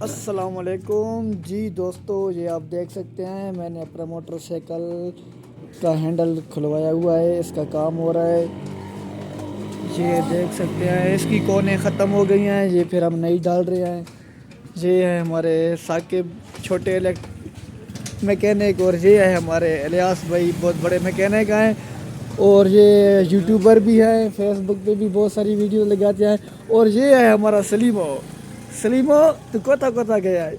अस्सलामुअलैकुम जी दोस्तों, ये आप देख सकते हैं मैंने अपना मोटरसाइकिल का हैंडल खुलवाया हुआ है। इसका काम हो रहा है। ये देख सकते हैं इसकी कोने ख़त्म हो गई हैं, ये फिर हम नई डाल रहे हैं। ये है हमारे साकिब छोटे मैकेनिक और ये है हमारे इलियास भाई, बहुत बड़े मैकेनिक हैं और ये यूट्यूबर भी हैं, फेसबुक पे भी बहुत सारी वीडियो लगाते हैं। और ये है हमारा सलीमो। सलीमो तो कोता कोता गया है।